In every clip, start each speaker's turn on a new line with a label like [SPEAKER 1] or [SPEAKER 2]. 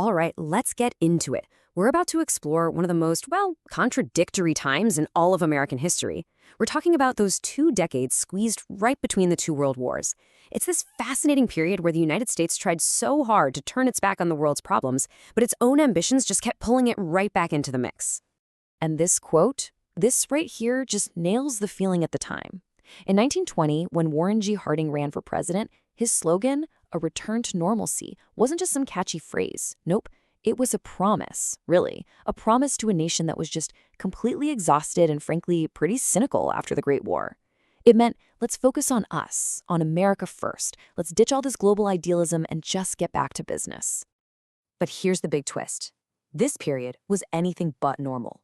[SPEAKER 1] All right, let's get into it. We're about to explore one of the most, well, contradictory times in all of American history. We're talking about those 2 decades squeezed right between the two world wars. It's this fascinating period where the United States tried so hard to turn its back on the world's problems, but its own ambitions just kept pulling it right back into the mix. And this quote, this right here just nails the feeling at the time. In 1920, when Warren G. Harding ran for president, his slogan, a return to normalcy, wasn't just some catchy phrase. Nope, it was a promise, really. A promise to a nation that was just completely exhausted and frankly pretty cynical after the Great War. It meant, let's focus on us, on America first. Let's ditch all this global idealism and just get back to business. But here's the big twist. This period was anything but normal.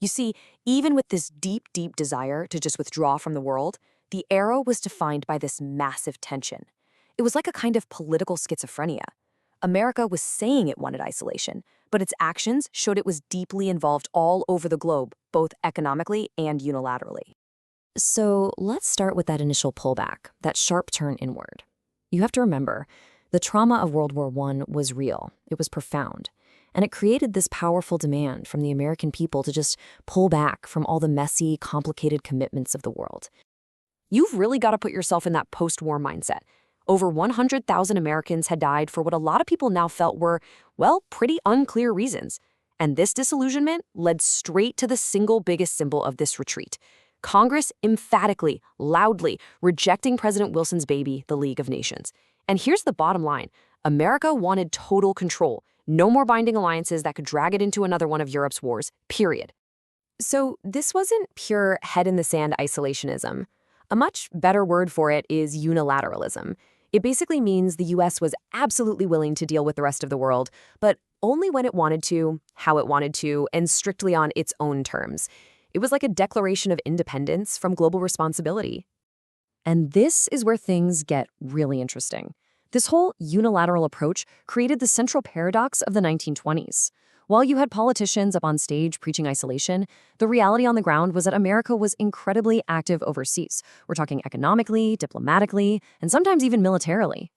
[SPEAKER 1] You see, even with this deep, deep desire to just withdraw from the world, the era was defined by this massive tension. It was like a kind of political schizophrenia. America was saying it wanted isolation, but its actions showed it was deeply involved all over the globe, both economically and unilaterally. So let's start with that initial pullback, that sharp turn inward. You have to remember, the trauma of World War I was real. It was profound. And it created this powerful demand from the American people to just pull back from all the messy, complicated commitments of the world. You've really got to put yourself in that post-war mindset. Over 100,000 Americans had died for what a lot of people now felt were, well, pretty unclear reasons. And this disillusionment led straight to the single biggest symbol of this retreat. Congress emphatically, loudly rejecting President Wilson's baby, the League of Nations. And here's the bottom line. America wanted total control. No more binding alliances that could drag it into another one of Europe's wars, period. So this wasn't pure head-in-the-sand isolationism. A much better word for it is unilateralism. It basically means the U.S. was absolutely willing to deal with the rest of the world, but only when it wanted to, how it wanted to, and strictly on its own terms. It was like a declaration of independence from global responsibility. And this is where things get really interesting. This whole unilateral approach created the central paradox of the 1920s. While you had politicians up on stage preaching isolation, the reality on the ground was that America was incredibly active overseas. We're talking economically, diplomatically, and sometimes even militarily.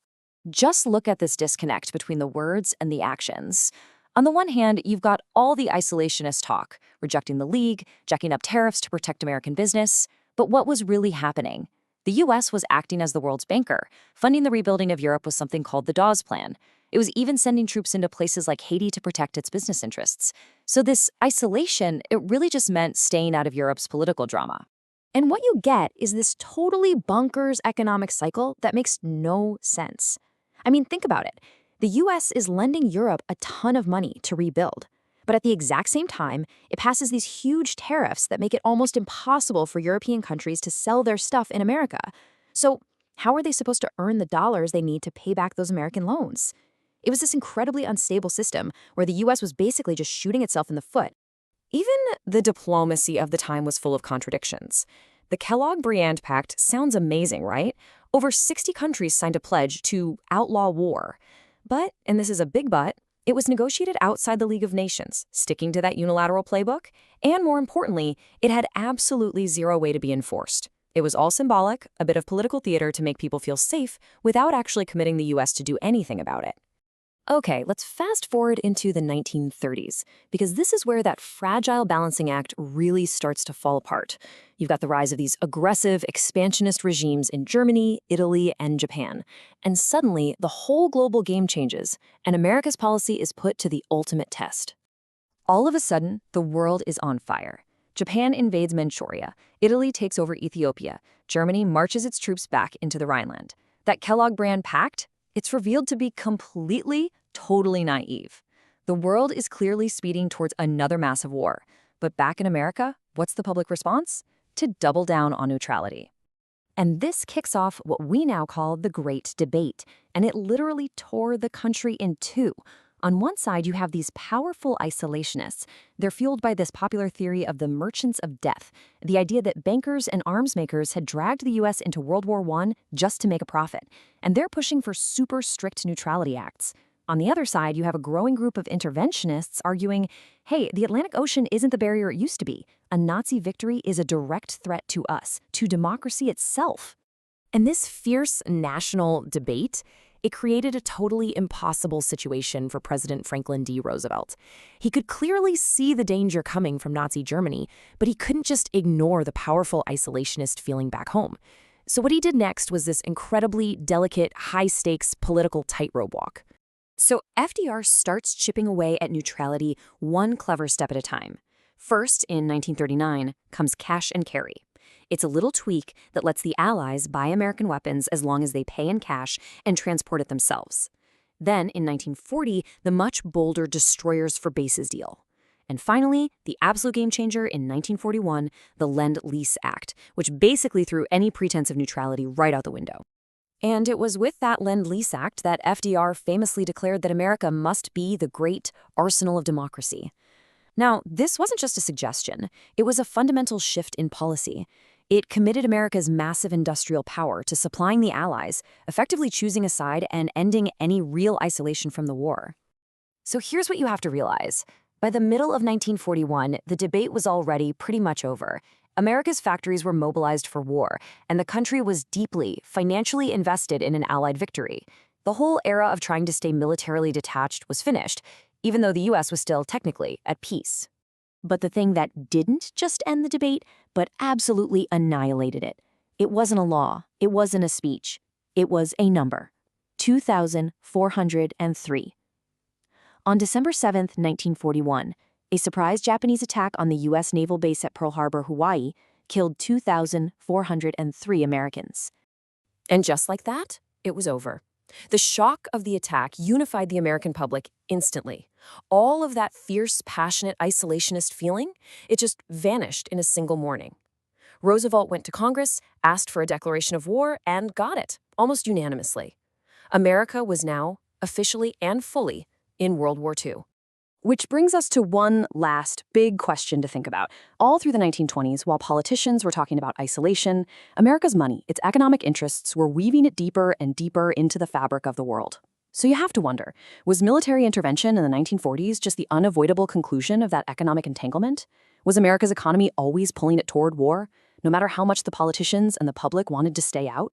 [SPEAKER 1] Just look at this disconnect between the words and the actions. On the one hand, you've got all the isolationist talk, rejecting the League, jacking up tariffs to protect American business. But what was really happening? The U.S. was acting as the world's banker, funding the rebuilding of Europe with something called the Dawes Plan. It was even sending troops into places like Haiti to protect its business interests. So this isolation, it really just meant staying out of Europe's political drama. And what you get is this totally bonkers economic cycle that makes no sense. I mean, think about it. The U.S. is lending Europe a ton of money to rebuild. But at the exact same time, it passes these huge tariffs that make it almost impossible for European countries to sell their stuff in America. So how are they supposed to earn the dollars they need to pay back those American loans? It was this incredibly unstable system where the U.S. was basically just shooting itself in the foot. Even the diplomacy of the time was full of contradictions. The Kellogg-Briand Pact sounds amazing, right? Over 60 countries signed a pledge to outlaw war. But, and this is a big but, it was negotiated outside the League of Nations, sticking to that unilateral playbook, and more importantly, it had absolutely zero way to be enforced. It was all symbolic, a bit of political theater to make people feel safe without actually committing the U.S. to do anything about it. Okay, let's fast forward into the 1930s, because this is where that fragile balancing act really starts to fall apart. You've got the rise of these aggressive, expansionist regimes in Germany, Italy, and Japan. And suddenly, the whole global game changes, and America's policy is put to the ultimate test. All of a sudden, the world is on fire. Japan invades Manchuria, Italy takes over Ethiopia, Germany marches its troops back into the Rhineland. That Kellogg-Briand Pact? It's revealed to be completely, totally naive. The world is clearly speeding towards another massive war. But back in America, what's the public response? To double down on neutrality. And this kicks off what we now call the Great Debate, and it literally tore the country in two. On one side, you have these powerful isolationists. They're fueled by this popular theory of the merchants of death, the idea that bankers and arms makers had dragged the U.S. into World War I just to make a profit, and they're pushing for super strict neutrality acts. On the other side, you have a growing group of interventionists arguing, hey, the Atlantic Ocean isn't the barrier it used to be. A Nazi victory is a direct threat to us, to democracy itself. And this fierce national debate,
[SPEAKER 2] It created a totally impossible situation for President Franklin D. Roosevelt. He could clearly see the danger coming from Nazi Germany, but he couldn't just ignore the powerful isolationist feeling back home. So what he did next was this incredibly delicate, high-stakes political tightrope walk.
[SPEAKER 1] So FDR starts chipping away at neutrality one clever step at a time. First, in 1939, comes cash and carry. It's a little tweak that lets the Allies buy American weapons as long as they pay in cash and transport it themselves. Then, in 1940, the much bolder Destroyers for Bases deal. And finally, the absolute game changer in 1941, the Lend-Lease Act, which basically threw any pretense of neutrality right out the window. And it was with that Lend-Lease Act that FDR famously declared that America must be the great arsenal of democracy. Now, this wasn't just a suggestion. It was a fundamental shift in policy. It committed America's massive industrial power to supplying the Allies, effectively choosing a side and ending any real isolation from the war. So here's what you have to realize. By the middle of 1941, the debate was already pretty much over. America's factories were mobilized for war, and the country was deeply, financially invested in an Allied victory. The whole era of trying to stay militarily detached was finished, even though the U.S. was still technically at peace. But the thing that didn't just end the debate, but absolutely annihilated it. It wasn't a law. It wasn't a speech. It was a number. 2,403. On December 7, 1941, a surprise Japanese attack on the U.S. naval base at Pearl Harbor, Hawaii, killed 2,403 Americans. And just like that, it was over. The shock of the attack unified the American public instantly. All of that fierce, passionate, isolationist feeling, it just vanished in a single morning. Roosevelt went to Congress, asked for a declaration of war, and got it, almost unanimously. America was now, officially and fully, in World War II. Which brings us to one last big question to think about. All through the 1920s, while politicians were talking about isolation, America's money, its economic interests, were weaving it deeper and deeper into the fabric of the world. So you have to wonder, was military intervention in the 1940s just the unavoidable conclusion of that economic entanglement? Was America's economy always pulling it toward war, no matter how much the politicians and the public wanted to stay out?